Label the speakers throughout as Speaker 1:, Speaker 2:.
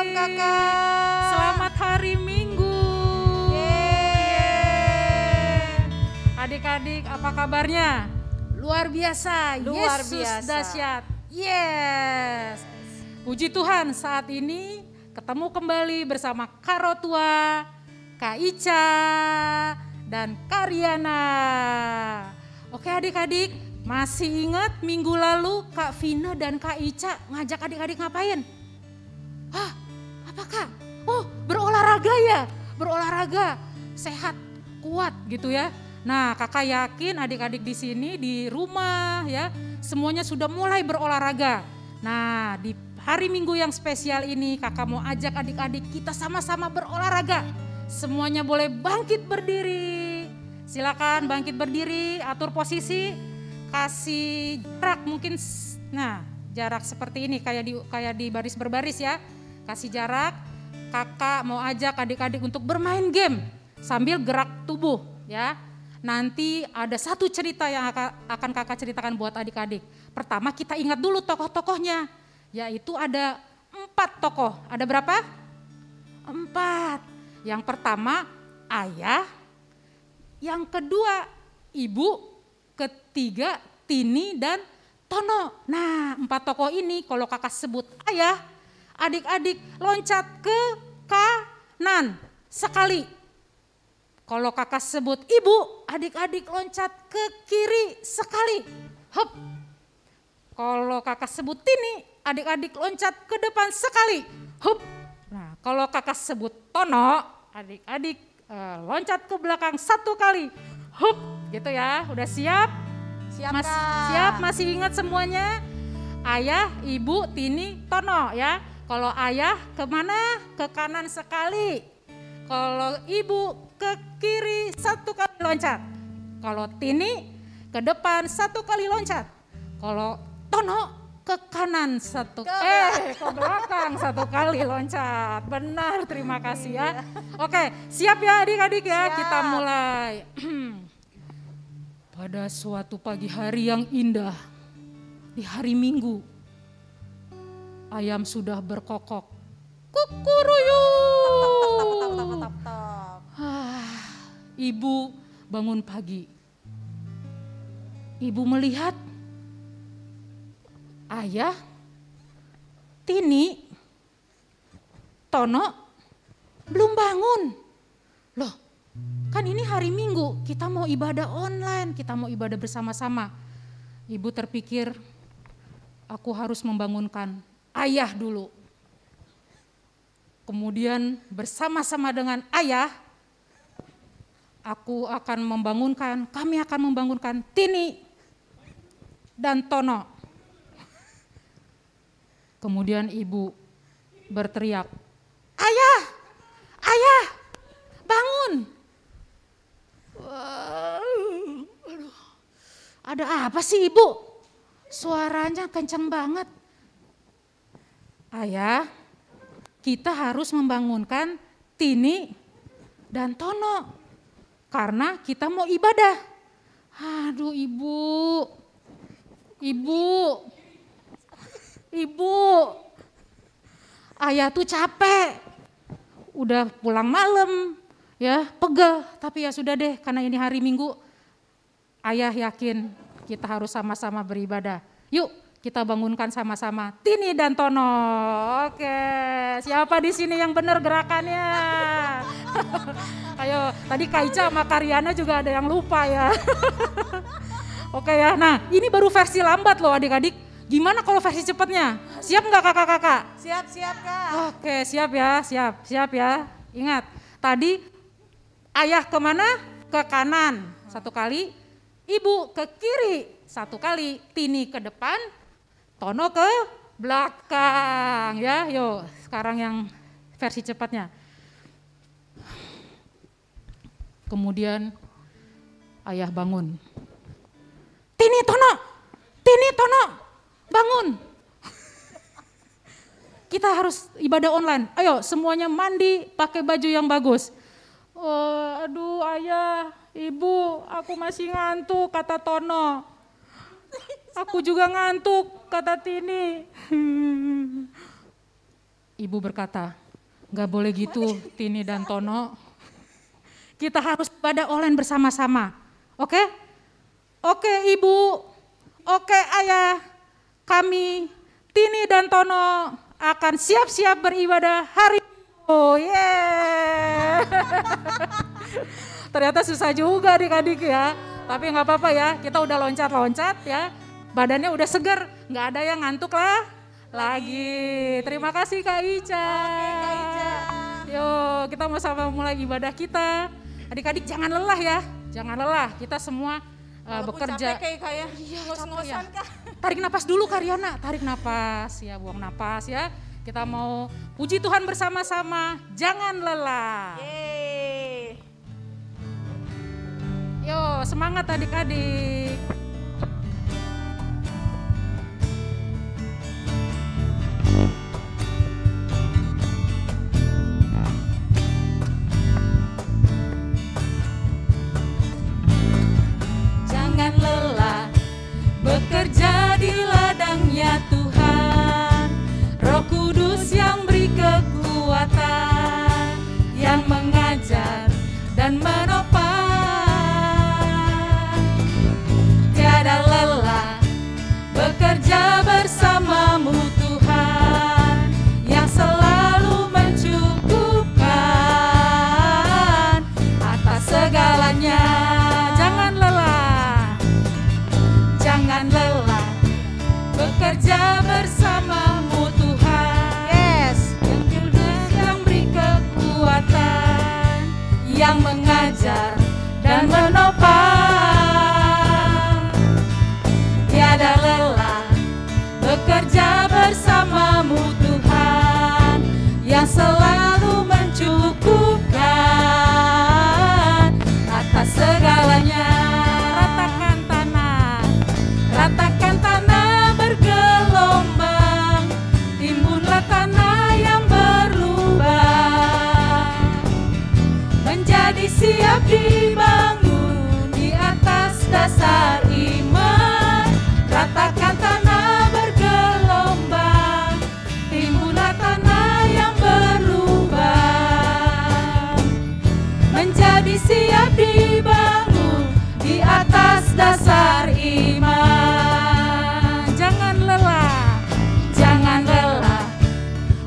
Speaker 1: Malam kakak.
Speaker 2: Selamat hari Minggu. Adik-adik apa kabarnya? Luar biasa.
Speaker 1: Luar
Speaker 2: Yesus
Speaker 1: biasa.
Speaker 2: dahsyat. Yes. Puji Tuhan saat ini ketemu kembali bersama Kak Rotua, Kak Ica, dan Kak Riana. Oke adik-adik, masih ingat minggu lalu Kak Vina dan Kak Ica ngajak adik-adik ngapain? Hah, apa Kak? Oh, berolahraga ya? Berolahraga, sehat, kuat gitu ya. Nah, Kakak yakin adik-adik di sini di rumah ya, semuanya sudah mulai berolahraga. Nah, di hari Minggu yang spesial ini Kakak mau ajak adik-adik kita sama-sama berolahraga. Semuanya boleh bangkit berdiri. Silakan bangkit berdiri, atur posisi, kasih jarak mungkin. Nah, jarak seperti ini kayak di baris berbaris ya. Kasih jarak. Kakak mau ajak adik-adik untuk bermain game sambil gerak tubuh ya. Nanti ada satu cerita yang akan kakak ceritakan buat adik-adik. Pertama kita ingat dulu tokoh-tokohnya, yaitu ada 4 tokoh. Ada berapa? 4. Yang pertama ayah, yang kedua ibu, ketiga Tini dan Tono. Nah 4 tokoh ini kalau kakak sebut ayah, adik-adik loncat ke kanan sekali. Kalau kakak sebut ibu, adik-adik loncat ke kiri sekali. Hop. Kalau kakak sebut Tini, adik-adik loncat ke depan sekali. Hop. Nah, kalau kakak sebut Tono, adik-adik loncat ke belakang 1 kali. Hop, gitu ya. Udah siap?
Speaker 1: Siap,
Speaker 2: Siap, masih ingat semuanya? Ayah, ibu, Tini, Tono ya. Kalau ayah kemana? Ke kanan sekali. Kalau ibu ke kiri 1 kali loncat. Kalau Tini ke depan 1 kali loncat. Kalau Tono ke kanan ke belakang 1 kali loncat. Benar, terima kasih ya. Oke, siap ya adik-adik ya,
Speaker 1: Siap.
Speaker 2: kita mulai. Pada suatu pagi hari yang indah, di hari Minggu, ayam sudah berkokok. Kukuruyuk. Ibu bangun pagi. Ibu melihat ayah, Tini, Tono belum bangun. Loh, kan ini hari Minggu, kita mau ibadah online, kita mau ibadah bersama-sama. Ibu terpikir, aku harus membangunkan ayah dulu. Kemudian bersama-sama dengan ayah, kami akan membangunkan Tini dan Tono. Kemudian ibu berteriak, ayah, ayah, bangun. Aduh, ada apa sih ibu? Suaranya kencang banget. Ayah, kita harus membangunkan Tini dan Tono karena kita mau ibadah. Aduh ibu, ayah tuh capek, udah pulang malam ya, pegel, tapi ya sudah deh karena ini hari Minggu, ayah yakin kita harus sama-sama beribadah. Yuk kita bangunkan sama-sama Tini dan Tono. Oke, siapa di sini yang benar gerakannya? Ayo, tadi Kak Ica sama Kak Riana juga ada yang lupa ya. Oke ya, nah ini baru versi lambat loh adik-adik. Gimana kalau versi cepatnya? Siap nggak kakak-kakak?
Speaker 1: Siap kak.
Speaker 2: Oke, siap ya. Ingat, tadi ayah kemana? Ke kanan 1 kali, ibu ke kiri 1 kali, Tini ke depan, Tono ke belakang ya. Yuk, sekarang yang versi cepatnya. Kemudian ayah bangun. Tini Tono, bangun. Kita harus ibadah online. Ayo semuanya mandi, pakai baju yang bagus. Aduh ayah, ibu, aku masih ngantuk, kata Tono. Aku juga ngantuk, kata Tini. ibu berkata, nggak boleh gitu Tini dan Tono. Kita harus ibadah online bersama-sama. Oke? Oke ibu, oke ayah, kami Tini dan Tono akan siap-siap beribadah hari Minggu. Yeah. Ternyata susah juga adik-adik ya. Tapi nggak apa-apa ya, kita udah loncat-loncat ya. Badannya udah seger, nggak ada yang ngantuk lah lagi. Terima kasih Kak Ica. Yuk kita mau sama mulai ibadah kita. Adik-adik jangan lelah ya, jangan lelah. Kita semua bekerja.
Speaker 1: Kayak ngos-ngosan Kak.
Speaker 2: Tarik napas dulu Karyana, tarik napas ya, buang napas ya. Kita mau puji Tuhan bersama-sama, jangan lelah.
Speaker 1: Yeay.
Speaker 2: Yo semangat adik-adik.
Speaker 1: Jangan lelah bekerja di ladangnya Tuhan. Roh Kudus yang beri kekuatan, yang mengajar dan menopang. Tiada lelah bekerja bersamamu Tuhan, yang selalu mencukupkan atas segalanya.
Speaker 2: Jangan lelah,
Speaker 1: Jangan lelah bekerja bersamamu Tuhan.
Speaker 2: yes.
Speaker 1: Yang kudus yang beri kekuatan, yang mengajar dan menopang. Tiada lelah bekerja bersamamu Tuhan, yang selalu mencukupkan atas segalanya.
Speaker 2: Ratakan tanah,
Speaker 1: Ratakan tanah bergelombang, timbunlah tanah yang berlubang, menjadi siap dibangun di atas dasar iman. Ratakan tanah bergelombang, timbunlah tanah yang berlubang, menjadi siap dibangun di atas dasar iman.
Speaker 2: jangan lelah.
Speaker 1: Jangan lelah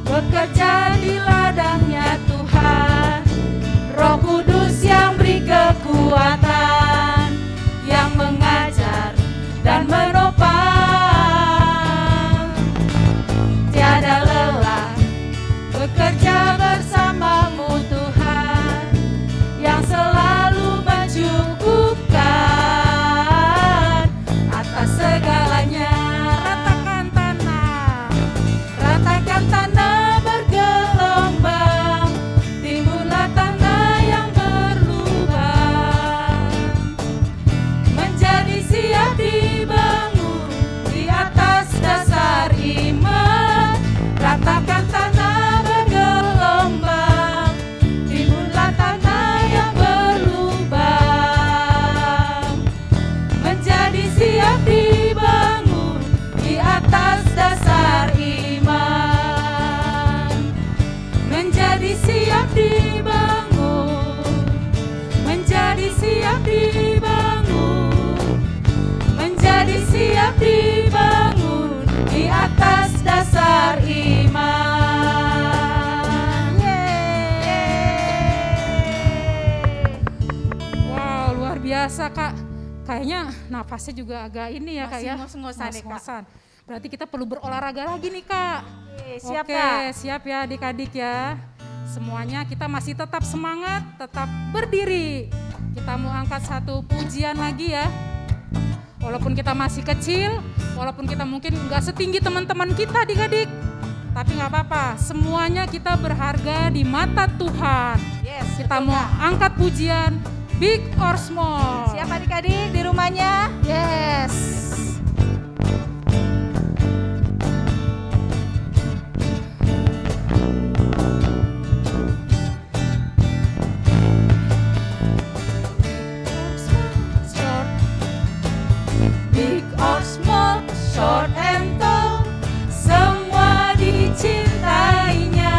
Speaker 1: bekerja di ladangnya Tuhan. Roh Kudus yang beri kekuatan, yang mengajar dan menopang. Tiada lelah bekerja bersamamu Tuhan, yang selalu mencukupkan atas segalanya.
Speaker 2: Ratakan tanah,
Speaker 1: Ratakan tanah bergelombang, timbunlah tanah yang berlubang, menjadi siap dibangun di atas dasar iman. Ratakan tanah bergelombang, timbunlah tanah yang berlubang, menjadi siap dibangun di atas dasar iman. Menjadi siap dibangun, menjadi siap dibangun, menjadi siap dibangun di atas dasar iman. Yeay.
Speaker 2: wow luar biasa Kak. Kayaknya napasnya juga agak ini ya Kak
Speaker 1: Masih
Speaker 2: ya.
Speaker 1: ngos-ngosan deh, Kak.
Speaker 2: Ngos-ngosan. Berarti kita perlu berolahraga lagi nih Kak.
Speaker 1: Siap
Speaker 2: Oke,
Speaker 1: Kak?
Speaker 2: siap ya adik-adik ya. Semuanya kita masih tetap semangat, tetap berdiri. Kita mau angkat satu pujian lagi ya. Walaupun kita masih kecil, walaupun kita mungkin nggak setinggi teman-teman kita adik-adik. Tapi nggak apa-apa, semuanya kita berharga di mata Tuhan.
Speaker 1: Yes,
Speaker 2: Kita
Speaker 1: betul,
Speaker 2: mau
Speaker 1: Kak.
Speaker 2: angkat pujian big or small.
Speaker 1: Siap adik-adik di rumahnya?
Speaker 2: Yes.
Speaker 1: Big or small, short and tall, semua dicintainya.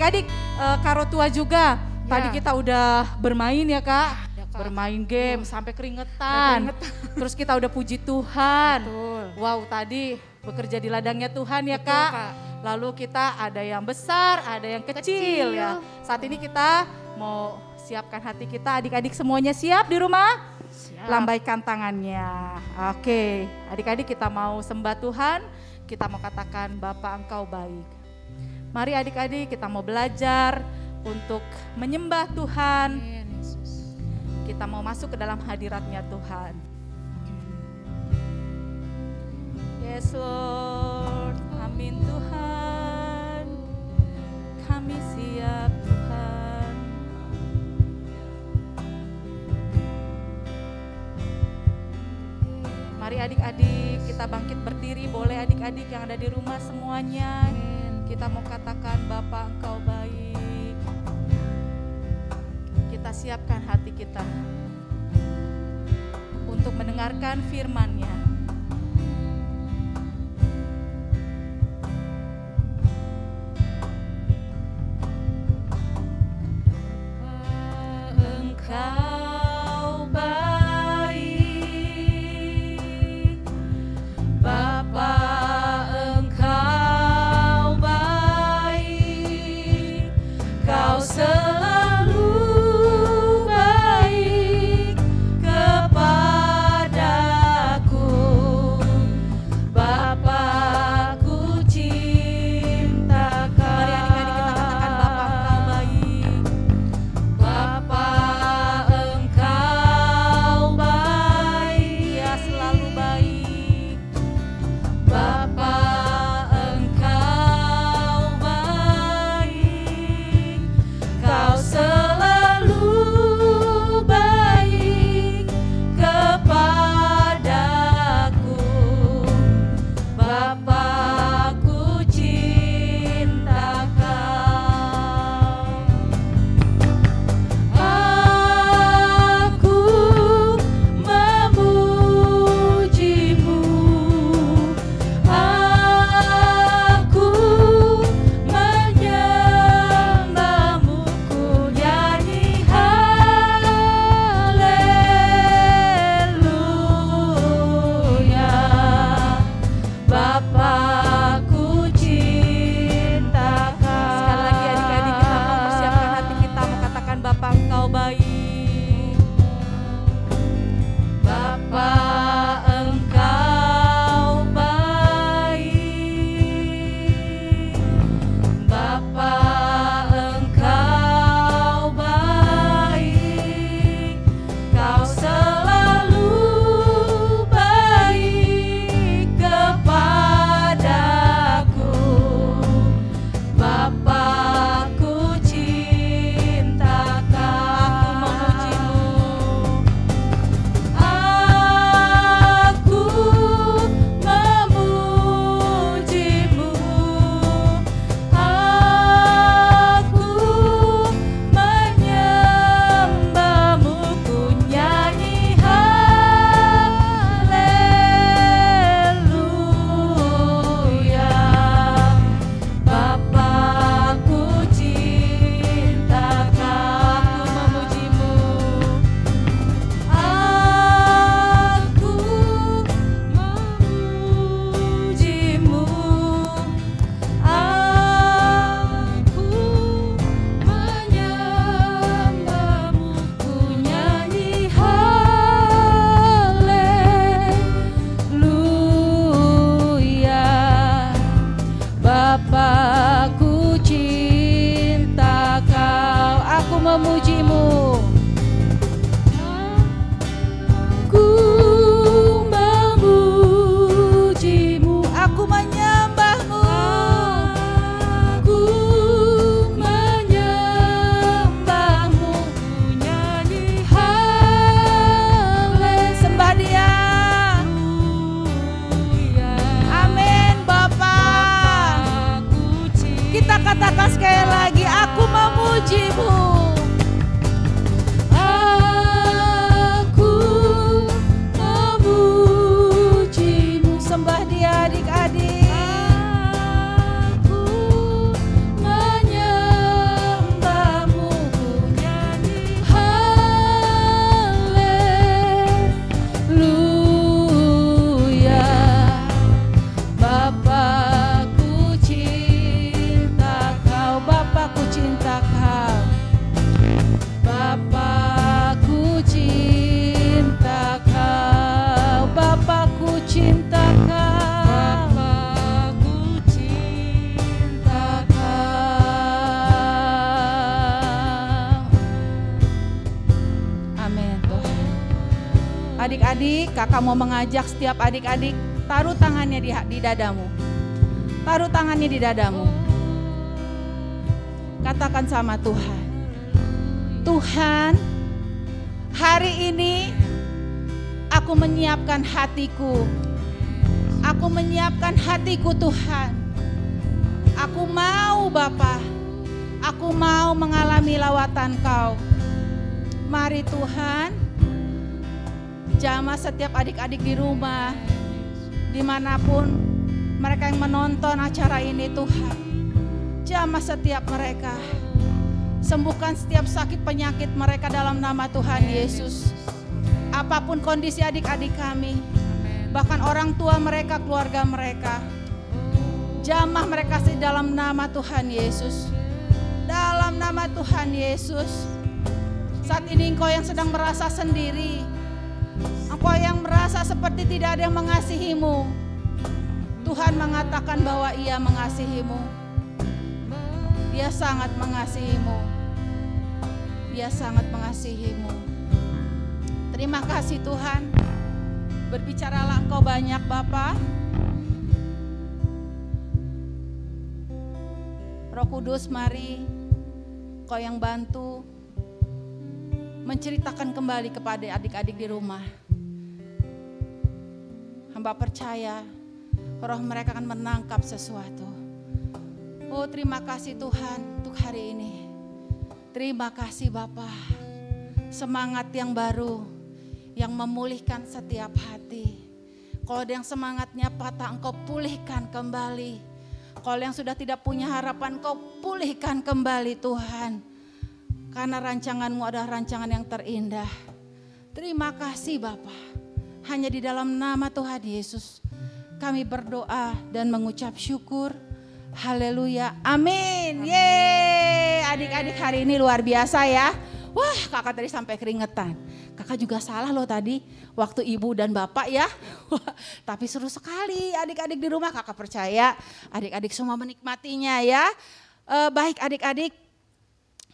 Speaker 1: Adik-adik, Karo Tua juga.
Speaker 2: Ya.
Speaker 1: Tadi kita udah bermain ya Kak.
Speaker 2: Ya, Kak.
Speaker 1: Bermain game sampai keringetan. Terus kita udah puji Tuhan.
Speaker 2: Betul.
Speaker 1: Wow, tadi bekerja di ladangnya Tuhan ya
Speaker 2: Betul,
Speaker 1: Kak.
Speaker 2: Kak.
Speaker 1: Lalu kita ada yang besar, ada yang kecil ya. Saat ini kita mau siapkan hati kita. Adik-adik semuanya siap di rumah?
Speaker 2: Siap.
Speaker 1: Lambaikan tangannya. Oke, adik-adik kita mau sembah Tuhan. Kita mau katakan Bapa Engkau baik. Mari adik-adik kita mau belajar untuk menyembah Tuhan.
Speaker 2: Amin, Yesus.
Speaker 1: Kita mau masuk ke dalam hadiratnya Tuhan. Yes Lord, amin Tuhan. Kami siap Tuhan. Mari adik-adik kita bangkit berdiri, boleh adik-adik yang ada di rumah semuanya. Kita mau katakan Bapa Engkau baik. Kita siapkan hati kita untuk mendengarkan firman-Nya. Engkau baik, Bapa Engkau baik, Kau selalu baik kepadaku.
Speaker 3: adik-adik, kakak mau mengajak setiap adik-adik taruh tangannya di dadamu. Taruh tangannya di dadamu. Katakan sama Tuhan. Tuhan, hari ini aku menyiapkan hatiku. Aku menyiapkan hatiku Tuhan. Aku mau Bapa, aku mau mengalami lawatan Kau. Mari Tuhan, jamah setiap adik-adik di rumah, dimanapun mereka yang menonton acara ini Tuhan. Jamah setiap mereka. Sembuhkan setiap sakit penyakit mereka dalam nama Tuhan Yesus. Apapun kondisi adik-adik kami, bahkan orang tua mereka, keluarga mereka, jamah mereka di dalam nama Tuhan Yesus. Dalam nama Tuhan Yesus. Saat ini engkau yang sedang merasa sendiri, engkau yang merasa seperti tidak ada yang mengasihimu, Tuhan mengatakan bahwa Ia mengasihimu. Dia sangat mengasihimu. Dia sangat mengasihimu. Terima kasih Tuhan. Berbicaralah Engkau banyak Bapa. Roh Kudus, mari Kau yang bantu menceritakan kembali kepada adik-adik di rumah. Hamba percaya roh mereka akan menangkap sesuatu. Oh, terima kasih Tuhan untuk hari ini. Terima kasih Bapa. Semangat yang baru yang memulihkan setiap hati. Kalau ada yang semangatnya patah, Engkau pulihkan kembali. Kalau yang sudah tidak punya harapan, Engkau pulihkan kembali Tuhan. Karena rancangan-Mu adalah rancangan yang terindah. Terima kasih Bapa. Hanya di dalam nama Tuhan Yesus kami berdoa dan mengucap syukur. Haleluya, amin. Yeay, adik-adik hari ini luar biasa ya. Wah, kakak tadi sampai keringetan. Kakak juga salah loh tadi waktu ibu dan bapak ya. Tapi seru sekali adik-adik di rumah, kakak percaya adik-adik semua menikmatinya ya. Baik adik-adik,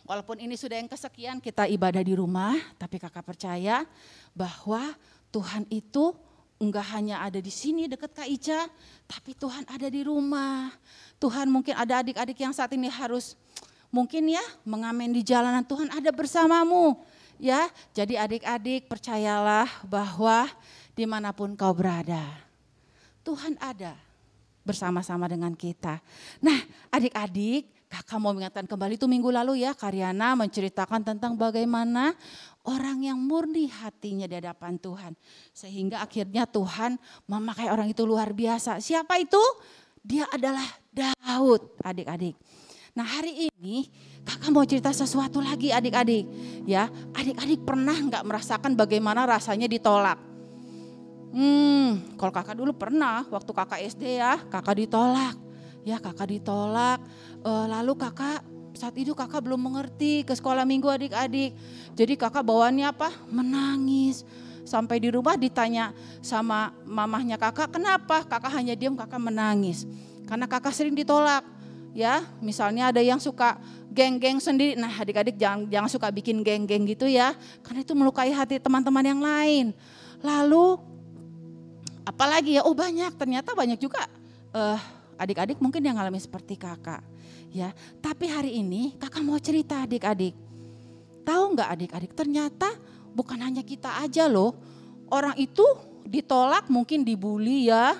Speaker 3: walaupun ini sudah yang kesekian kita ibadah di rumah, tapi kakak percaya bahwa Tuhan itu enggak hanya ada di sini dekat Kak Ica, tapi Tuhan ada di rumah. Tuhan mungkin ada adik-adik yang saat ini harus mungkin ya mengamen di jalanan, Tuhan ada bersamamu ya. Jadi adik-adik percayalah bahwa dimanapun kau berada, Tuhan ada bersama-sama dengan kita. Nah adik-adik, kakak mau mengingatkan kembali itu minggu lalu ya, Karyana menceritakan tentang bagaimana orang yang murni hatinya di hadapan Tuhan. Sehingga akhirnya Tuhan memakai orang itu luar biasa. Siapa itu? Dia adalah Daud, adik-adik. Nah hari ini kakak mau cerita sesuatu lagi adik-adik. Ya, adik-adik pernah gak merasakan bagaimana rasanya ditolak? Kalau kakak dulu pernah, waktu kakak SD ya, kakak ditolak. Ya kakak ditolak, lalu kakak saat itu kakak belum mengerti ke sekolah minggu adik-adik. Jadi kakak bawaannya apa? Menangis. Sampai di rumah ditanya sama mamahnya kakak, kenapa? Kakak hanya diam, kakak menangis. Karena kakak sering ditolak. Ya, misalnya ada yang suka geng-geng sendiri. Nah adik-adik jangan suka bikin geng-geng gitu ya. Karena itu melukai hati teman-teman yang lain. Lalu apalagi ya, oh banyak, ternyata banyak juga adik-adik mungkin yang alami seperti kakak. Ya, tapi hari ini kakak mau cerita adik-adik. Tahu nggak adik-adik, ternyata bukan hanya kita aja loh. Orang itu ditolak, mungkin dibully ya.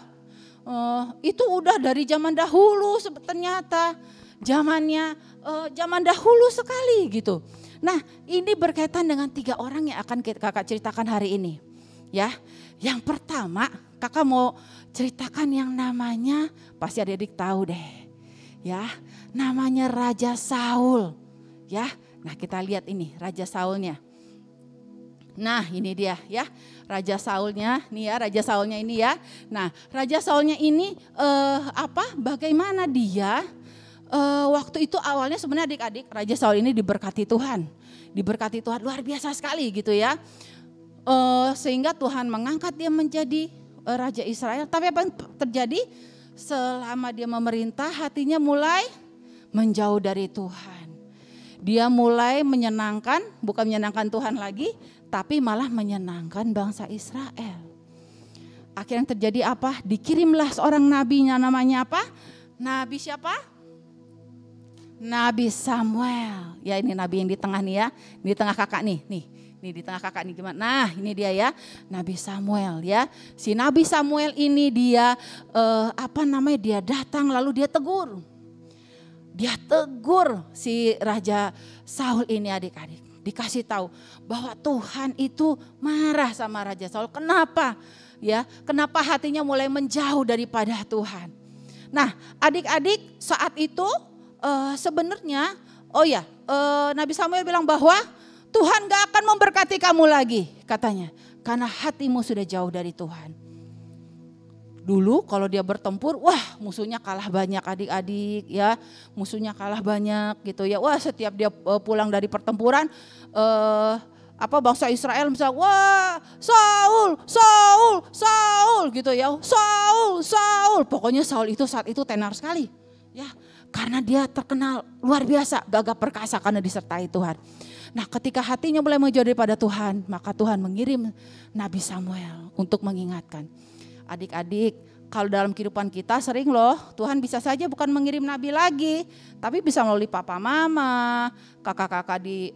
Speaker 3: Itu udah dari zaman dahulu ternyata. Zaman dahulu sekali gitu. Nah ini berkaitan dengan 3 orang yang akan kakak ceritakan hari ini. Ya, yang pertama kakak mau ceritakan yang namanya, pasti adik-adik tahu deh. Ya, namanya Raja Saul. Ya, nah kita lihat ini Raja Saulnya. Nah ini dia ya, Raja Saulnya nih ya, Raja Saulnya ini ya. Nah Raja Saulnya ini bagaimana dia waktu itu awalnya sebenarnya adik-adik, Raja Saul ini diberkati Tuhan luar biasa sekali gitu ya. Sehingga Tuhan mengangkat dia menjadi Raja Israel. Tapi apa yang terjadi? Selama dia memerintah hatinya mulai menjauh dari Tuhan. Dia mulai bukan menyenangkan Tuhan lagi, tapi malah menyenangkan bangsa Israel. Akhirnya yang terjadi apa? Dikirimlah seorang nabinya, namanya apa? Nabi siapa? Nabi Samuel. Ya, ini nabi yang di tengah nih ya. Di tengah kakak nih. Nih di tengah kakak nih gimana? Nah, ini dia ya. Nabi Samuel ya. Si Nabi Samuel ini dia dia datang lalu dia tegur. Dia tegur si Raja Saul ini, adik-adik. Dikasih tahu bahwa Tuhan itu marah sama Raja Saul. Kenapa? Ya, kenapa hatinya mulai menjauh daripada Tuhan. Nah, adik-adik saat itu sebenarnya Nabi Samuel bilang bahwa Tuhan gak akan memberkati kamu lagi katanya. Karena hatimu sudah jauh dari Tuhan. Dulu kalau dia bertempur, wah musuhnya kalah banyak adik-adik ya. Musuhnya kalah banyak gitu ya. Wah setiap dia pulang dari pertempuran, bangsa Israel misalnya, wah Saul gitu ya. Saul. Pokoknya Saul itu saat itu tenar sekali ya. Karena dia terkenal luar biasa, gagah perkasa karena disertai Tuhan. Nah ketika hatinya mulai menjauh daripada Tuhan, maka Tuhan mengirim Nabi Samuel untuk mengingatkan. Adik-adik, kalau dalam kehidupan kita sering loh, Tuhan bisa saja bukan mengirim nabi lagi, tapi bisa melalui papa mama, kakak-kakak di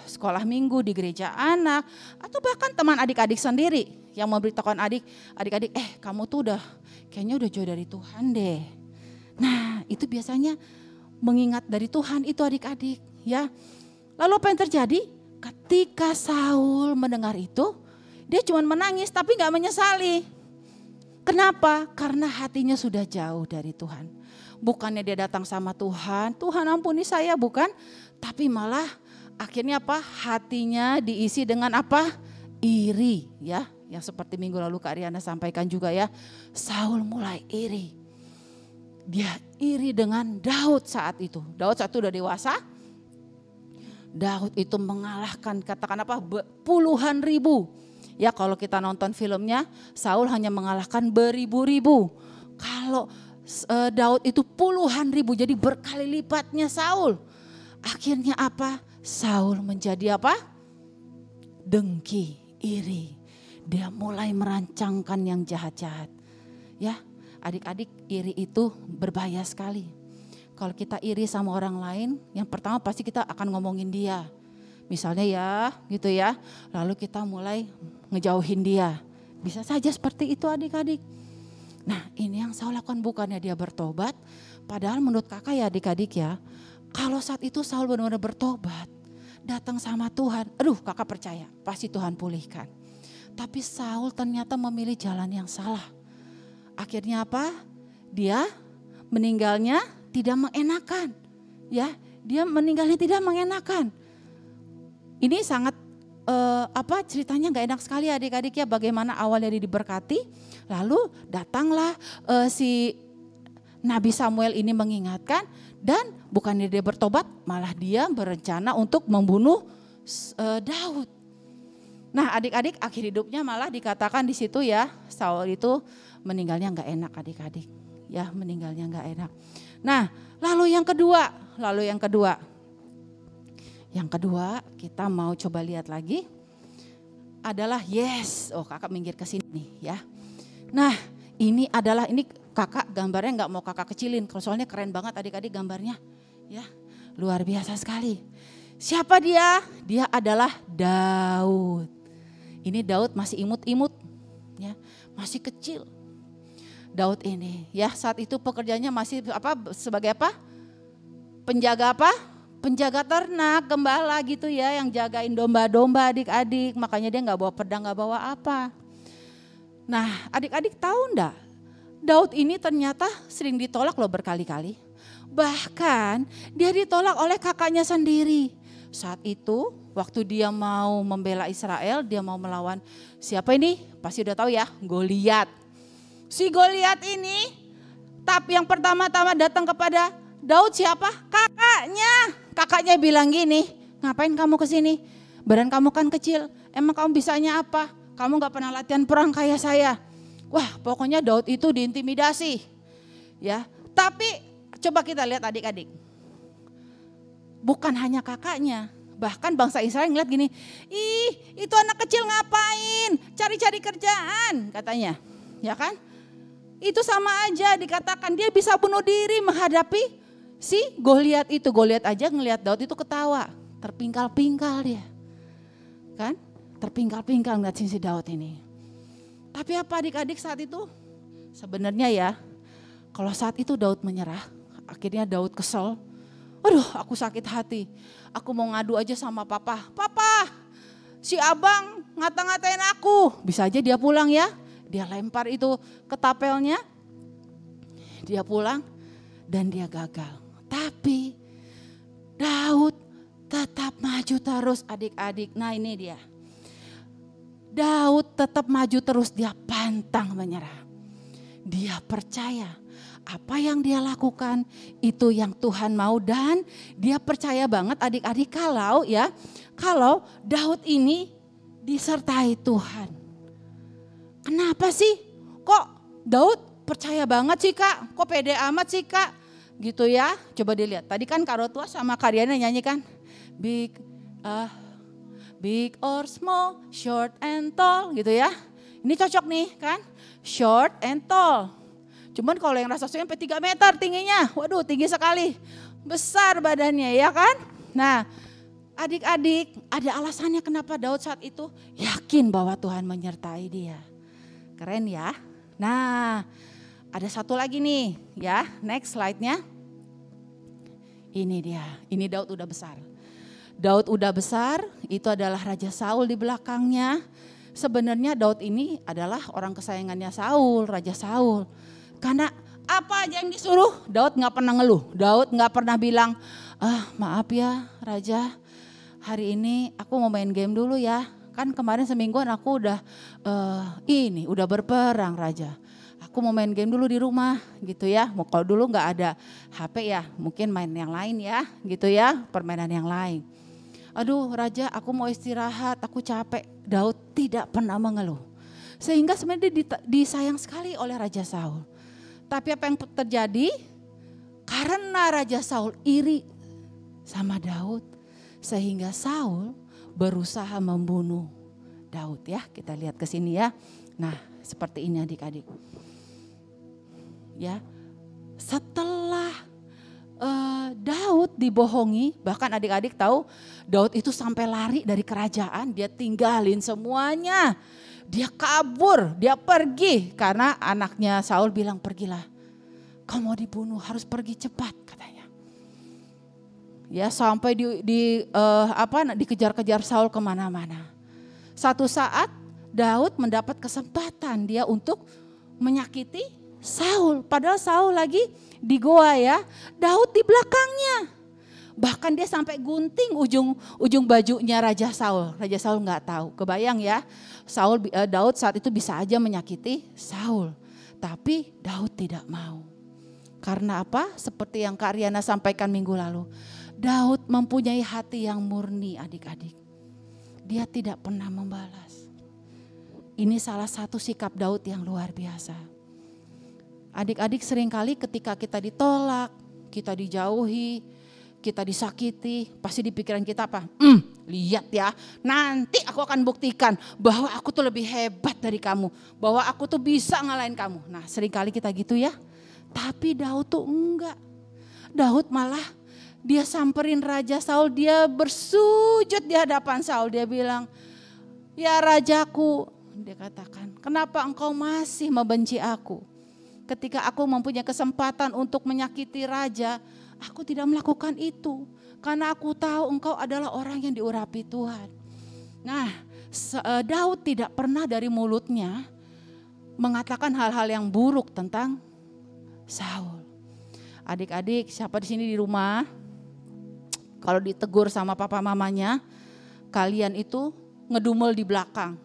Speaker 3: sekolah minggu, di gereja anak, atau bahkan teman adik-adik sendiri yang memberitahukan adik-adik, kamu tuh kayaknya udah jauh dari Tuhan deh. Nah itu biasanya mengingat dari Tuhan itu adik-adik ya. Lalu apa yang terjadi? Ketika Saul mendengar itu, dia cuma menangis tapi gak menyesali. Kenapa? Karena hatinya sudah jauh dari Tuhan. Bukannya dia datang sama Tuhan, Tuhan ampuni saya, bukan. Tapi malah akhirnya apa? Hatinya diisi dengan apa? Iri ya. Yang seperti minggu lalu Kak Riana sampaikan juga ya. Saul mulai iri. Dia iri dengan Daud saat itu. Daud saat itu udah dewasa. Daud itu mengalahkan katakan apa? Puluhan ribu. Ya kalau kita nonton filmnya, Saul hanya mengalahkan beribu-ribu. Kalau Daud itu puluhan ribu, jadi berkali lipatnya Saul. Akhirnya apa? Saul menjadi apa? Dengki, iri. Dia mulai merancangkan yang jahat-jahat. Ya, adik-adik, iri itu berbahaya sekali. Kalau kita iri sama orang lain, yang pertama pasti kita akan ngomongin dia. Misalnya ya gitu ya, lalu kita mulai ngejauhin dia. Bisa saja seperti itu adik-adik. Nah ini yang Saul lakukan, bukannya dia bertobat. Padahal menurut kakak ya adik-adik ya, kalau saat itu Saul benar-benar bertobat, datang sama Tuhan, aduh kakak percaya pasti Tuhan pulihkan. Tapi Saul ternyata memilih jalan yang salah. Akhirnya apa? Dia meninggalnya tidak mengenakan. Ya, dia meninggalnya tidak mengenakan. Ini sangat ceritanya gak enak sekali adik-adik ya, bagaimana awalnya dia diberkati, lalu datanglah si Nabi Samuel ini mengingatkan, dan bukannya dia bertobat, malah dia berencana untuk membunuh Daud. Nah adik-adik, akhir hidupnya malah dikatakan di situ ya, Saul itu meninggalnya gak enak adik-adik, ya meninggalnya gak enak. Nah lalu yang kedua. Yang kedua kita mau coba lihat lagi adalah kakak minggir ke sini nih ya. Nah ini kakak gambarnya nggak mau kakak kecilin, soalnya keren banget adik-adik gambarnya ya, luar biasa sekali. Siapa dia? Dia adalah Daud. Ini Daud masih imut-imut ya, masih kecil. Daud ini ya saat itu pekerjaannya masih sebagai penjaga penjaga ternak, gembala gitu ya, yang jagain domba-domba adik-adik. Makanya dia gak bawa pedang, gak bawa apa. Nah adik-adik tahu enggak, Daud ini ternyata sering ditolak loh berkali-kali. Bahkan dia ditolak oleh kakaknya sendiri. Saat itu waktu dia mau membela Israel, dia mau melawan siapa ini? Pasti udah tahu ya, Goliat. Si Goliat ini, tapi yang pertama-tama datang kepada Daud siapa? Kakaknya bilang gini, ngapain kamu kesini? Badan kamu kan kecil, emang kamu bisanya apa? Kamu gak pernah latihan perang kayak saya. Wah pokoknya Daud itu diintimidasi. Ya, tapi coba kita lihat adik-adik. Bukan hanya kakaknya, Bahkan bangsa Israel ngeliat gini, ih itu anak kecil ngapain, cari-cari kerjaan katanya, ya kan? Itu sama aja dikatakan dia bisa bunuh diri menghadapi si Goliat itu. Goliat aja ngelihat Daud itu ketawa, terpingkal-pingkal dia, kan? Terpingkal-pingkal ngeliat si Daud ini. Tapi apa adik-adik saat itu? Sebenarnya ya, kalau saat itu Daud menyerah, akhirnya Daud kesel. Aduh, aku sakit hati. Aku mau ngadu aja sama papa. Papa, si abang ngata-ngatain aku. Bisa aja dia pulang ya. Dia lempar itu ke tapelnya. Dia pulang dan dia gagal. Tapi Daud tetap maju terus adik-adik. Nah ini dia. Daud tetap maju terus, dia pantang menyerah. Dia percaya apa yang dia lakukan itu yang Tuhan mau dan dia percaya banget adik-adik kalau Daud ini disertai Tuhan. Kenapa sih? Kok Daud percaya banget sih Kak? Kok pede amat sih Kak? Gitu ya. Coba dilihat. Tadi kan Kak Rotua sama Karyana nyanyi kan? Big or small, short and tall gitu ya. Ini cocok nih kan, short and tall. Cuman kalau yang raksasa sampai 3 meter tingginya, waduh tinggi sekali. Besar badannya ya kan. Nah adik-adik ada alasannya kenapa Daud saat itu yakin bahwa Tuhan menyertai dia. Keren ya. Nah ada satu lagi nih ya, next slide-nya. Ini dia, ini Daud udah besar. Daud udah besar, itu adalah Raja Saul di belakangnya. Sebenarnya Daud ini adalah orang kesayangannya Saul, Raja Saul. Karena apa aja yang disuruh, Daud gak pernah ngeluh. Daud gak pernah bilang, maaf ya Raja, hari ini aku mau main game dulu ya. Kan kemarin semingguan aku udah udah berperang Raja. Aku mau main game dulu di rumah gitu ya. Kalau dulu gak ada HP ya, mungkin main yang lain ya gitu ya, permainan yang lain. Aduh Raja aku mau istirahat, aku capek. Daud tidak pernah mengeluh. Sehingga sebenarnya disayang sekali oleh Raja Saul. Tapi apa yang terjadi? Karena Raja Saul iri sama Daud. Sehingga Saul berusaha membunuh Daud ya. Kita lihat ke sini ya. Nah seperti ini adik-adik. Ya, setelah Daud dibohongi, bahkan adik-adik tahu Daud itu sampai lari dari kerajaan, dia tinggalin semuanya, dia kabur, dia pergi karena anaknya Saul bilang pergilah, kau mau dibunuh harus pergi cepat katanya. Ya sampai dikejar-kejar Saul kemana-mana. Satu saat Daud mendapat kesempatan dia untuk menyakiti Saul, padahal Saul lagi di goa ya, Daud di belakangnya. Bahkan dia sampai gunting ujung bajunya Raja Saul. Raja Saul nggak tahu, kebayang ya. Daud saat itu bisa aja menyakiti Saul, tapi Daud tidak mau. Karena apa? Seperti yang Kak Riana sampaikan minggu lalu, Daud mempunyai hati yang murni adik-adik. Dia tidak pernah membalas. Ini salah satu sikap Daud yang luar biasa. Adik-adik seringkali ketika kita ditolak, kita dijauhi, kita disakiti, pasti di pikiran kita apa? Lihat ya, nanti aku akan buktikan bahwa aku tuh lebih hebat dari kamu. Bahwa aku tuh bisa ngalahin kamu. Nah seringkali kita gitu ya. Tapi Daud tuh enggak. Daud malah dia samperin Raja Saul, dia bersujud di hadapan Saul. Dia bilang, ya Rajaku, dia katakan, kenapa engkau masih membenci aku? Ketika aku mempunyai kesempatan untuk menyakiti raja, aku tidak melakukan itu. Karena aku tahu engkau adalah orang yang diurapi Tuhan. Nah, Daud tidak pernah dari mulutnya mengatakan hal-hal yang buruk tentang Saul. Adik-adik, siapa di sini di rumah, kalau ditegur sama papa mamanya, kalian itu ngedumel di belakang.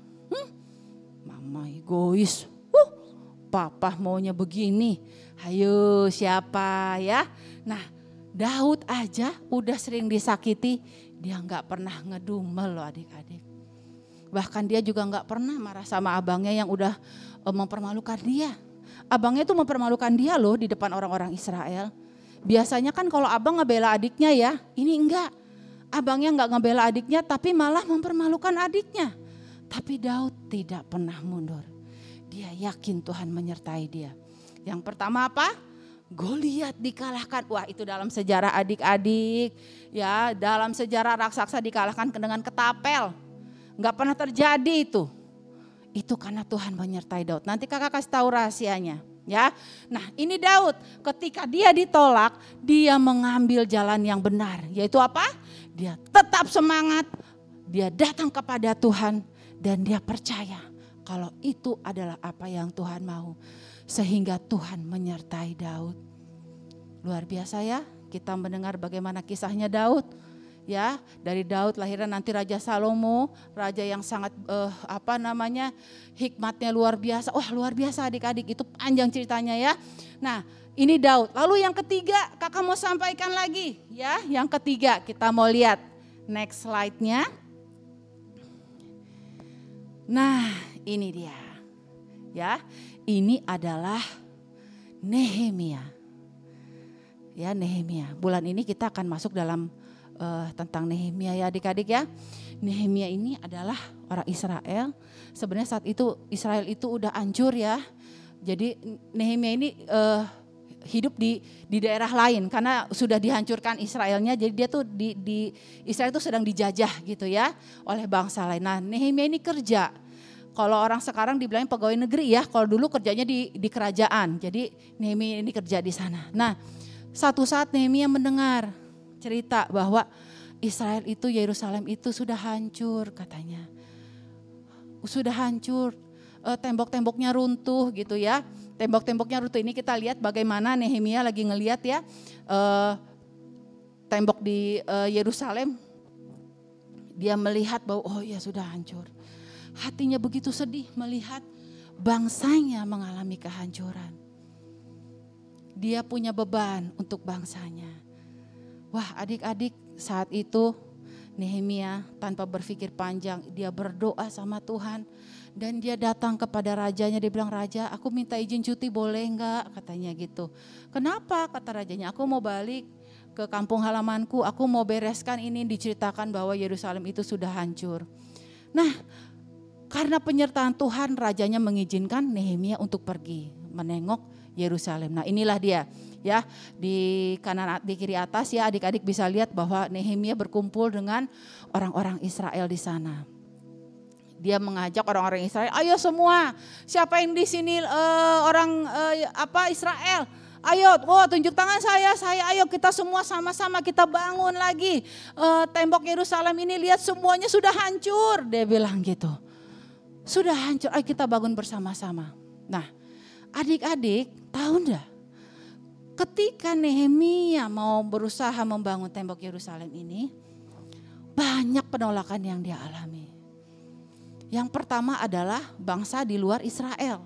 Speaker 3: Mama egois. Papa maunya begini, ayo siapa ya. Nah Daud aja udah sering disakiti, dia gak pernah ngedumel loh adik-adik. Bahkan dia juga gak pernah marah sama abangnya yang udah mempermalukan dia. Abangnya itu mempermalukan dia loh di depan orang-orang Israel. Biasanya kan kalau abang ngebela adiknya ya, ini enggak. abangnya nggak ngebela adiknya tapi malah mempermalukan adiknya. Tapi Daud tidak pernah mundur. Dia yakin Tuhan menyertai dia. Yang pertama apa? Goliat dikalahkan. Wah, itu dalam sejarah adik-adik. Ya, dalam sejarah raksasa dikalahkan dengan ketapel. Nggak pernah terjadi itu. Itu karena Tuhan menyertai Daud. Nanti kakak kasih tahu rahasianya. Ya, nah ini Daud ketika dia ditolak, dia mengambil jalan yang benar, yaitu apa? Dia tetap semangat, dia datang kepada Tuhan dan dia percaya kalau itu adalah apa yang Tuhan mau, sehingga Tuhan menyertai Daud. Luar biasa ya, kita mendengar bagaimana kisahnya Daud. Ya, dari Daud lahirnya nanti Raja Salomo, raja yang sangat hikmatnya luar biasa. Wah, luar biasa adik-adik, itu panjang ceritanya ya. Nah, ini Daud. Lalu yang ketiga, kakak mau sampaikan lagi ya. Yang ketiga kita mau lihat next slide-nya. Nah, ini dia. Ya, ini adalah Nehemia. Ya, Nehemia. Bulan ini kita akan masuk dalam tentang Nehemia ya adik-adik ya. Nehemia ini adalah orang Israel. Sebenarnya saat itu Israel itu udah hancur ya. Jadi Nehemia ini hidup di daerah lain karena sudah dihancurkan Israelnya. Jadi dia tuh di Israel itu sedang dijajah gitu ya oleh bangsa lain. Nah, Nehemia ini kerja. Kalau orang sekarang dibilang pegawai negeri ya. Kalau dulu kerjanya di kerajaan. Jadi Nehemia ini kerja di sana. Nah, satu saat Nehemia mendengar cerita bahwa Israel itu, Yerusalem itu sudah hancur katanya. Sudah hancur, tembok-temboknya runtuh gitu ya. Tembok-temboknya runtuh, ini kita lihat bagaimana Nehemia lagi ngelihat ya. Tembok di Yerusalem, dia melihat bahwa oh ya sudah hancur. Hatinya begitu sedih melihat bangsanya mengalami kehancuran. Dia punya beban untuk bangsanya. Wah, adik-adik, saat itu Nehemia tanpa berpikir panjang, dia berdoa sama Tuhan dan dia datang kepada rajanya. Dia bilang, "Raja, aku minta izin cuti boleh enggak?" katanya gitu. "Kenapa?" kata rajanya. "Aku mau balik ke kampung halamanku, aku mau bereskan ini." Diceritakan bahwa Yerusalem itu sudah hancur. Nah, karena penyertaan Tuhan, rajanya mengizinkan Nehemia untuk pergi menengok Yerusalem. Nah, inilah dia. Ya, di kanan di kiri atas ya adik-adik bisa lihat bahwa Nehemia berkumpul dengan orang-orang Israel di sana. Dia mengajak orang-orang Israel, "Ayo semua, siapa yang di sini Israel? Ayo, tunjuk tangan saya, ayo kita semua sama-sama kita bangun lagi tembok Yerusalem ini, lihat semuanya sudah hancur." Dia bilang gitu. Sudah hancur, ayo kita bangun bersama-sama. Nah, adik-adik tahu enggak? Ketika Nehemia mau berusaha membangun tembok Yerusalem ini, banyak penolakan yang dia alami. Yang pertama adalah bangsa di luar Israel.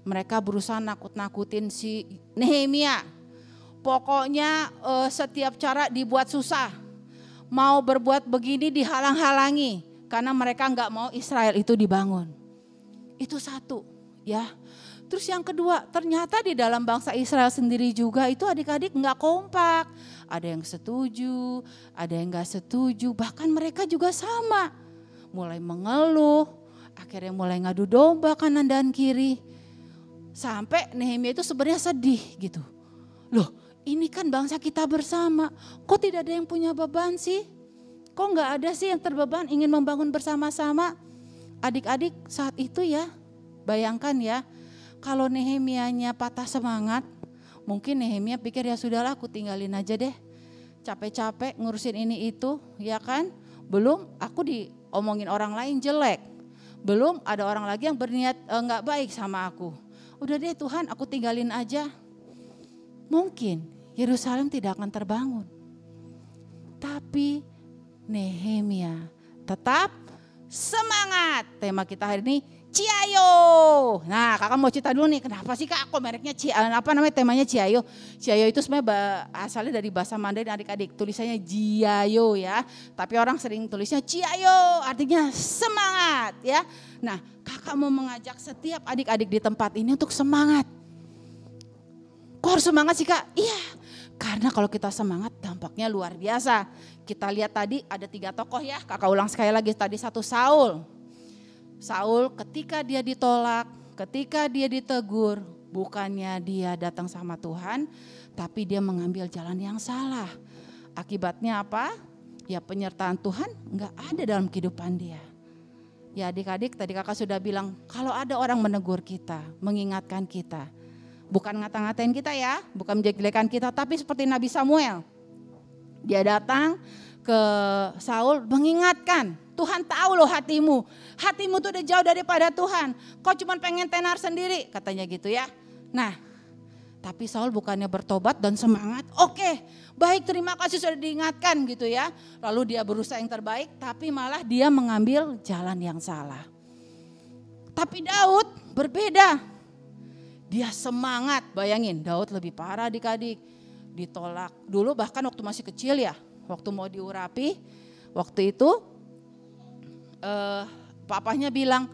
Speaker 3: Mereka berusaha nakut-nakutin si Nehemia. Pokoknya setiap cara dibuat susah. Mau berbuat begini dihalang-halangi. Karena mereka nggak mau Israel itu dibangun. Itu satu ya. Terus yang kedua, ternyata di dalam bangsa Israel sendiri juga itu adik-adik nggak kompak. Ada yang setuju, ada yang nggak setuju. Bahkan mereka juga sama. Mulai mengeluh, akhirnya mulai ngadu domba kanan dan kiri. Sampai Nehemia itu sebenarnya sedih gitu. Loh, ini kan bangsa kita bersama. Kok tidak ada yang punya beban sih? Kok nggak ada sih yang terbeban ingin membangun bersama-sama? Adik-adik saat itu ya, bayangkan ya. Kalau Nehemianya patah semangat, mungkin Nehemia pikir ya sudahlah aku tinggalin aja deh. Capek-capek ngurusin ini itu, ya kan? Belum aku diomongin orang lain jelek. Belum ada orang lagi yang berniat enggak baik sama aku. Udah deh Tuhan, aku tinggalin aja. Mungkin Yerusalem tidak akan terbangun. Tapi Nehemia tetap semangat. Tema kita hari ini Ciayo. Nah, kakak mau cerita dulu nih, kenapa sih kak kok mereknya temanya Ciayo? Ciayo itu sebenarnya asalnya dari bahasa Mandarin adik-adik, tulisannya Jiayo ya. Tapi orang sering tulisnya Ciayo, artinya semangat ya. Nah, kakak mau mengajak setiap adik-adik di tempat ini untuk semangat. Kok harus semangat sih kak? Iya, Karena kalau kita semangat dampaknya luar biasa. Kita lihat tadi ada 3 tokoh ya, kakak ulang sekali lagi tadi. 1 Saul. Saul ketika dia ditolak, ketika dia ditegur, bukannya dia datang sama Tuhan, tapi dia mengambil jalan yang salah. Akibatnya apa? Ya penyertaan Tuhan enggak ada dalam kehidupan dia. Ya adik-adik tadi kakak sudah bilang, kalau ada orang menegur kita, mengingatkan kita, bukan ngata-ngatain kita ya, bukan menjelek-jelekan kita, tapi seperti Nabi Samuel. Dia datang ke Saul mengingatkan, Tuhan tahu loh hatimu tuh udah jauh daripada Tuhan. Kau cuma pengen tenar sendiri, katanya gitu ya. Nah, tapi Saul bukannya bertobat dan semangat, oke, baik terima kasih sudah diingatkan gitu ya. Lalu dia berusaha yang terbaik, tapi malah dia mengambil jalan yang salah. Tapi Daud berbeda. Dia semangat, bayangin Daud lebih parah adik-adik. Ditolak dulu bahkan waktu masih kecil ya. Waktu mau diurapi, waktu itu papahnya bilang,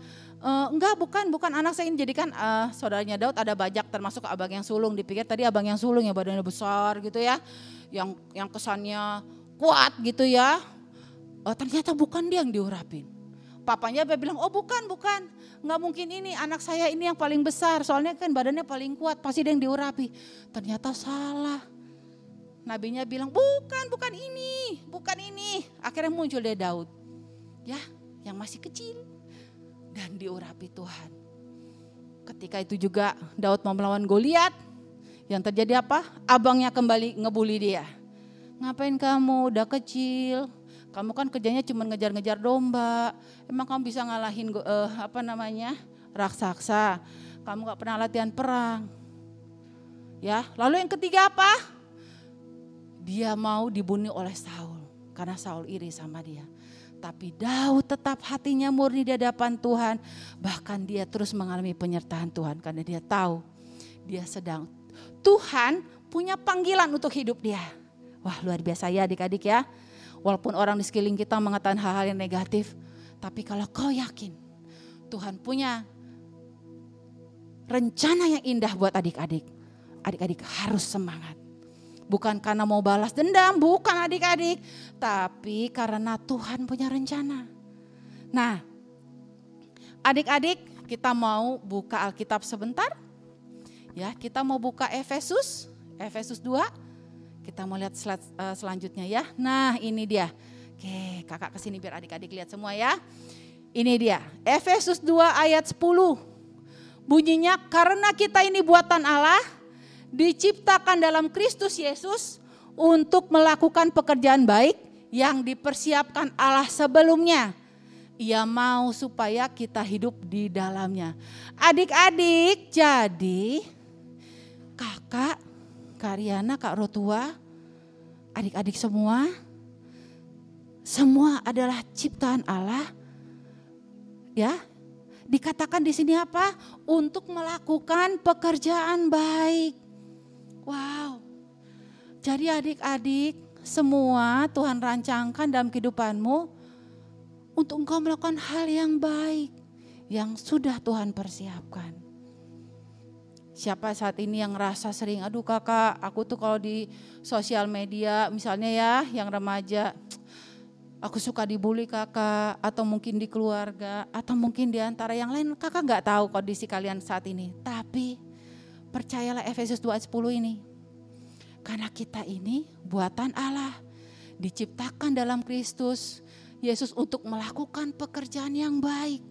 Speaker 3: enggak bukan anak saya ini. Jadi kan saudaranya Daud ada bajak termasuk abang yang sulung. Dipikir tadi abang yang sulung ya badannya besar gitu ya. Yang kesannya kuat gitu ya. Ternyata bukan dia yang diurapin. Papanya bilang, oh bukan, nggak mungkin ini anak saya ini yang paling besar, soalnya kan badannya paling kuat, pasti dia yang diurapi. Ternyata salah. Nabinya bilang, bukan ini. Akhirnya muncul deh Daud, ya, yang masih kecil dan diurapi Tuhan. Ketika itu juga Daud mau melawan Goliat, yang terjadi apa? Abangnya kembali ngebully dia. Ngapain kamu udah kecil? Kamu kan kerjanya cuma ngejar-ngejar domba. Emang kamu bisa ngalahin raksasa. Kamu gak pernah latihan perang. Ya, lalu yang ketiga apa? Dia mau dibunuh oleh Saul. Karena Saul iri sama dia. Tapi Daud tetap hatinya murni di hadapan Tuhan. Bahkan dia terus mengalami penyertaan Tuhan. Karena dia tahu Tuhan punya panggilan untuk hidup dia. Wah luar biasa ya adik-adik ya. Walaupun orang di sekeliling kita mengatakan hal-hal yang negatif, tapi kalau kau yakin Tuhan punya rencana yang indah buat adik-adik, adik-adik harus semangat. Bukan karena mau balas dendam, bukan adik-adik, tapi karena Tuhan punya rencana. Nah, adik-adik kita mau buka Alkitab sebentar. Ya, kita mau buka Efesus 2. Kita mau lihat slide selanjutnya ya. Nah ini dia. Oke kakak kesini biar adik-adik lihat semua ya. Ini dia. Efesus 2 ayat 10. Bunyinya karena kita ini buatan Allah. Diciptakan dalam Kristus Yesus. Untuk melakukan pekerjaan baik. Yang dipersiapkan Allah sebelumnya. Ia mau supaya kita hidup di dalamnya. Adik-adik jadi kakak Karyana, Kak Rotua, adik-adik semua adalah ciptaan Allah. Ya, dikatakan di sini apa? Untuk melakukan pekerjaan baik. Wow. Jadi adik-adik semua Tuhan rancangkan dalam kehidupanmu untuk engkau melakukan hal yang baik yang sudah Tuhan persiapkan. Siapa saat ini yang ngerasa sering, aduh kakak aku tuh kalau di sosial media misalnya ya yang remaja, aku suka dibully kakak atau mungkin di keluarga atau mungkin di antara yang lain kakak gak tahu kondisi kalian saat ini. Tapi percayalah Efesus 2 ayat 10 ini. Karena kita ini buatan Allah, diciptakan dalam Kristus Yesus untuk melakukan pekerjaan yang baik.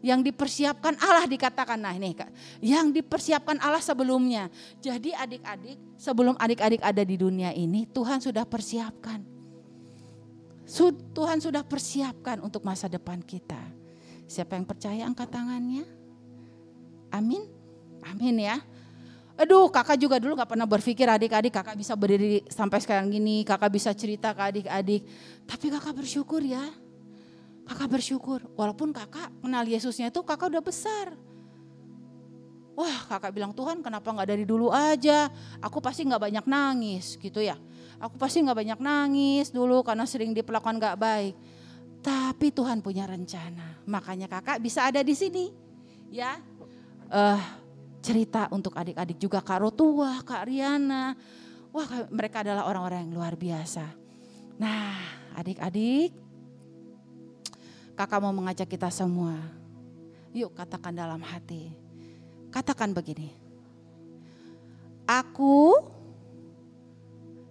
Speaker 3: Yang dipersiapkan Allah dikatakan, nah ini Kak, yang dipersiapkan Allah sebelumnya. Jadi adik-adik, sebelum adik-adik ada di dunia ini, Tuhan sudah persiapkan. Tuhan sudah persiapkan untuk masa depan kita. Siapa yang percaya angkat tangannya? Amin, amin ya. Aduh kakak juga dulu gak pernah berpikir adik-adik kakak bisa berdiri sampai sekarang gini, kakak bisa cerita ke adik-adik. Tapi kakak bersyukur ya. Kakak bersyukur, walaupun kakak kenal Yesusnya itu kakak udah besar. Wah kakak bilang Tuhan kenapa gak dari dulu aja, aku pasti gak banyak nangis gitu ya. Aku pasti gak banyak nangis dulu karena sering diperlakukan gak baik. Tapi Tuhan punya rencana, makanya kakak bisa ada di sini. Ya, cerita untuk adik-adik juga Kak Rotua, Kak Riana. Wah, mereka adalah orang-orang yang luar biasa. Nah, adik-adik, kakak mau mengajak kita semua. Yuk katakan dalam hati. Katakan begini. Aku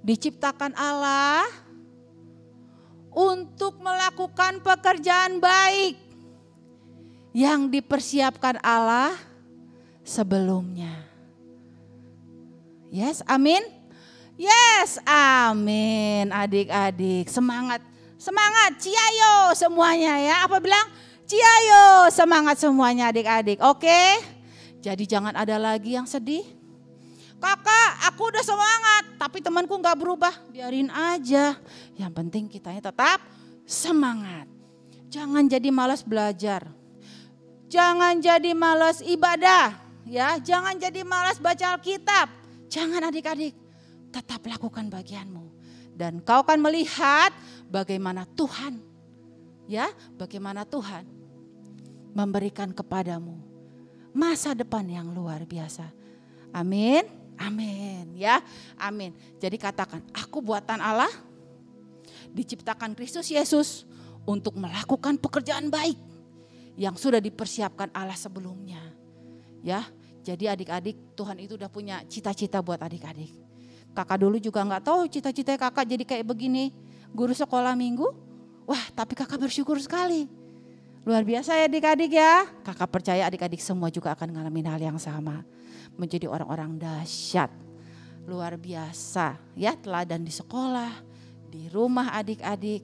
Speaker 3: diciptakan Allah untuk melakukan pekerjaan baik yang dipersiapkan Allah sebelumnya. Yes, amin. Yes, amin. Adik-adik, semangat. Semangat, ciayo semuanya ya. Apa bilang? Ciayo, semangat semuanya adik-adik. Oke? Jadi jangan ada lagi yang sedih. Kakak, aku udah semangat, tapi temanku gak berubah. Biarin aja. Yang penting kitanya tetap semangat. Jangan jadi malas belajar. Jangan jadi malas ibadah. Ya, jangan jadi malas baca Alkitab. Jangan adik-adik. Tetap lakukan bagianmu. Dan kau akan melihat bagaimana Tuhan. Ya, bagaimana Tuhan memberikan kepadamu masa depan yang luar biasa. Amin. Amin ya, amin. Jadi katakan, aku buatan Allah, diciptakan Kristus Yesus untuk melakukan pekerjaan baik yang sudah dipersiapkan Allah sebelumnya. Ya, jadi adik-adik, Tuhan itu udah punya cita-cita buat adik-adik. Kakak dulu juga nggak tahu cita-cita kakak jadi kayak begini, guru sekolah minggu. Wah, tapi kakak bersyukur sekali. Luar biasa ya adik-adik ya. Kakak percaya adik-adik semua juga akan ngalamin hal yang sama. Menjadi orang-orang dahsyat, luar biasa ya, teladan di sekolah, di rumah adik-adik.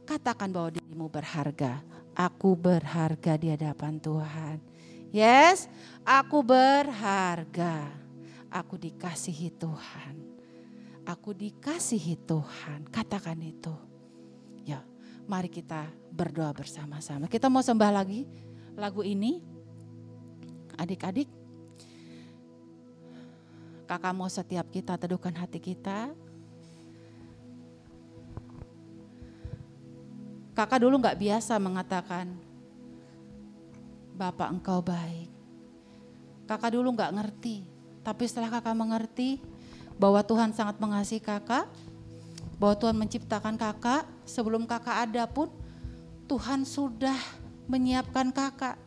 Speaker 3: Katakan bahwa dirimu berharga. Aku berharga di hadapan Tuhan. Yes, aku berharga. Aku dikasihi Tuhan. Aku dikasihi Tuhan. Katakan itu. Ya, mari kita berdoa bersama-sama. Kita mau sembah lagi lagu ini. Adik-adik, kakak mau setiap kita teduhkan hati kita. Kakak dulu gak biasa mengatakan, Bapak engkau baik. Kakak dulu gak ngerti. Tapi setelah kakak mengerti bahwa Tuhan sangat mengasihi kakak, bahwa Tuhan menciptakan kakak, sebelum kakak ada pun Tuhan sudah menyiapkan kakak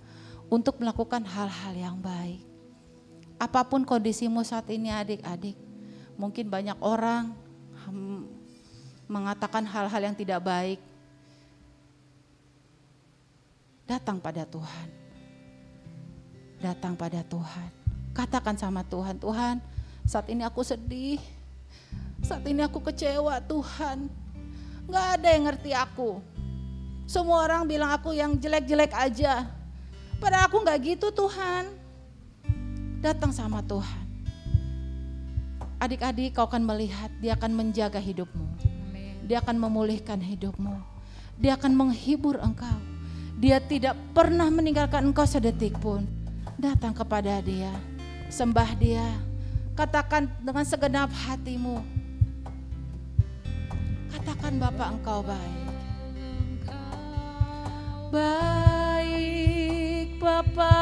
Speaker 3: untuk melakukan hal-hal yang baik. Apapun kondisimu saat ini adik-adik, mungkin banyak orang mengatakan hal-hal yang tidak baik. Datang pada Tuhan. Datang pada Tuhan. Katakan sama Tuhan, Tuhan saat ini aku sedih. Saat ini aku kecewa Tuhan. Gak ada yang ngerti aku. Semua orang bilang aku yang jelek-jelek aja. Padahal aku gak gitu Tuhan. Datang sama Tuhan. Adik-adik, kau akan melihat dia akan menjaga hidupmu. Dia akan memulihkan hidupmu. Dia akan menghibur engkau. Dia tidak pernah meninggalkan engkau sedetik pun. Datang kepada dia. Sembah dia. Katakan dengan segenap hatimu. Katakan Bapa engkau baik. Baik Bapa.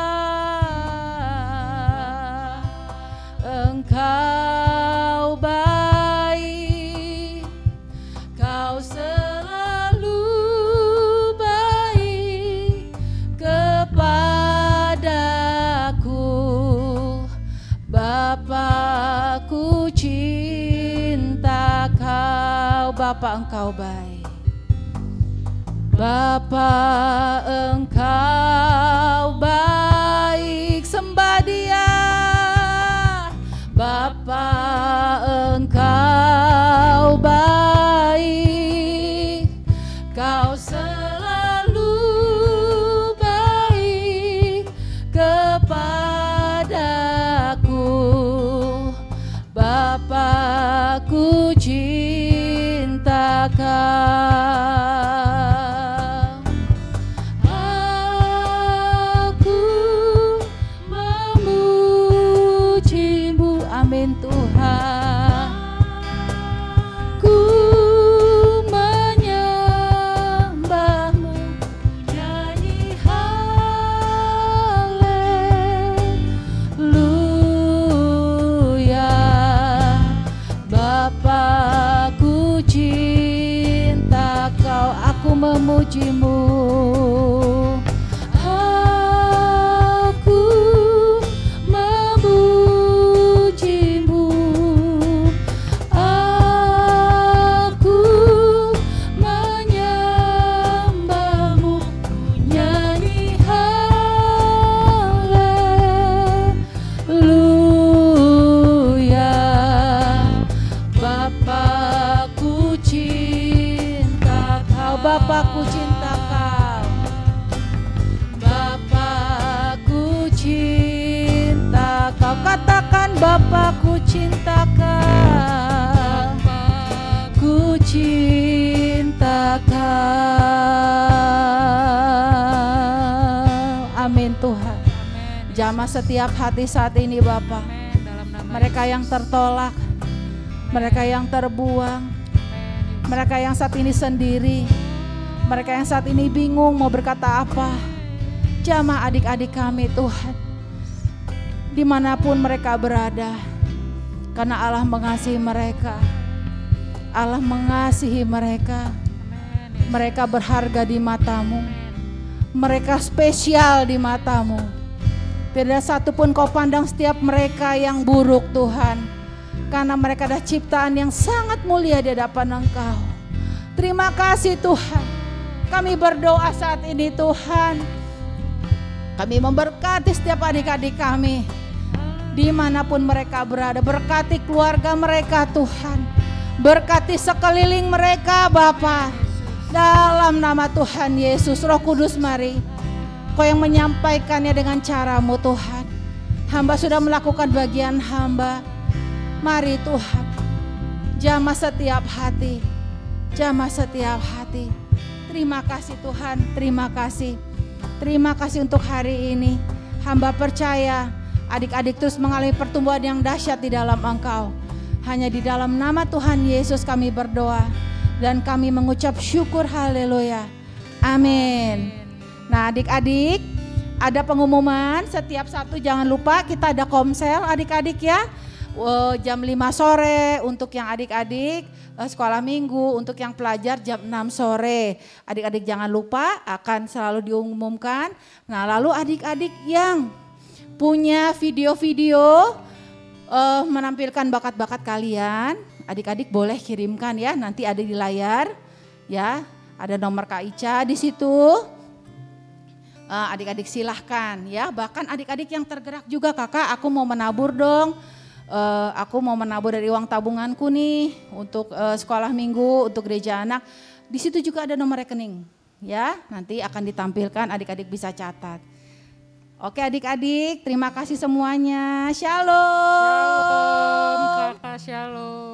Speaker 3: Engkau baik, kau selalu baik kepadaku. Bapakku cinta kau, Bapa engkau baik. Bapa engkau baik, sembah dia. Bapa engkau baik, kau selalu baik kepadaku. Bapakku cinta kau. Amin Tuhan, ku menyembahmu, nyanyi haleluya. Bapa memujimu. Aku memujimu. Aku menyembahmu. Nyanyi haleluya. Bapakku cinta Kau, Bapakku cinta Kau, Bapakku cinta Kau. Katakan Bapakku cinta Kau, Bapakku cinta Kau. Amin Tuhan. Jamah setiap hati saat ini Bapa. Mereka yang tertolak, mereka yang terbuang, mereka yang saat ini sendiri, mereka yang saat ini bingung mau berkata apa. Jamah adik-adik kami Tuhan, dimanapun mereka berada, karena Allah mengasihi mereka. Allah mengasihi mereka. Mereka berharga di matamu. Mereka spesial di matamu. Tidak satupun Kau pandang setiap mereka yang buruk Tuhan, karena mereka adalah ciptaan yang sangat mulia di hadapan Engkau. Terima kasih Tuhan. Kami berdoa saat ini Tuhan, kami memberkati setiap adik-adik kami dimanapun mereka berada. Berkati keluarga mereka Tuhan, berkati sekeliling mereka Bapa. Dalam nama Tuhan Yesus, Roh Kudus mari Kau yang menyampaikannya dengan caramu Tuhan. Hamba sudah melakukan bagian hamba. Mari Tuhan, jamah setiap hati, jamah setiap hati. Terima kasih Tuhan, terima kasih. Terima kasih untuk hari ini. Hamba percaya adik-adik terus mengalami pertumbuhan yang dahsyat di dalam Engkau. Hanya di dalam nama Tuhan Yesus kami berdoa dan kami mengucap syukur, haleluya. Amin. Nah adik-adik, ada pengumuman setiap Sabtu, jangan lupa kita ada komsel adik-adik ya. Jam 5 sore untuk yang adik-adik sekolah minggu, untuk yang pelajar jam 6 sore. Adik-adik jangan lupa, akan selalu diumumkan. Nah lalu adik-adik yang punya video-video menampilkan bakat-bakat kalian, adik-adik boleh kirimkan ya, nanti ada di layar ya. Ada nomor Kak Ica di situ. Adik-adik silahkan ya, bahkan adik-adik yang tergerak juga, kakak aku mau menabur dong, aku mau menabur dari uang tabunganku nih untuk sekolah minggu, untuk gereja anak. Di situ juga ada nomor rekening ya, nanti akan ditampilkan, adik-adik bisa catat. Oke adik-adik, terima kasih semuanya. Shalom.
Speaker 2: Shalom kakak, shalom.